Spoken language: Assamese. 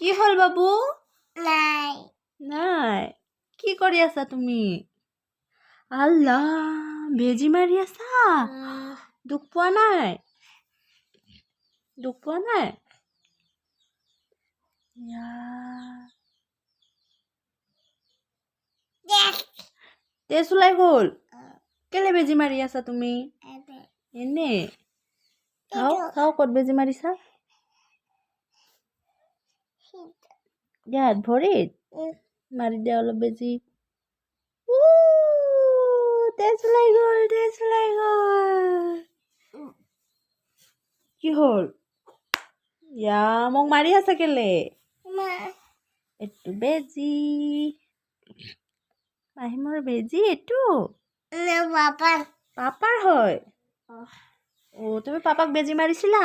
কি হল বাবু? নাই নাই কি কৰি আছা তুমি? আল্লাহ বেজি মাৰি আছা? দুখ পোৱা নাই? দুখ পোৱা নাই? তেজ ওলাই গ'ল। কেলে বেজি মাৰি আছা তুমি? এনে চাও ক'ত বেজি মাৰিছা? ইয়াত ভৰিত মাৰি দিয়া অলপ বেজি। তেজ ওলাই গ'ল, তেজ ওলাই গ'ল। কি হ'ল? মোক মাৰি আছা কেলে? এইটো বেজি, মাহিমৰ বেজি এইটো। পাপাৰ হয়। তুমি পাপাক বেজি মাৰিছিলা?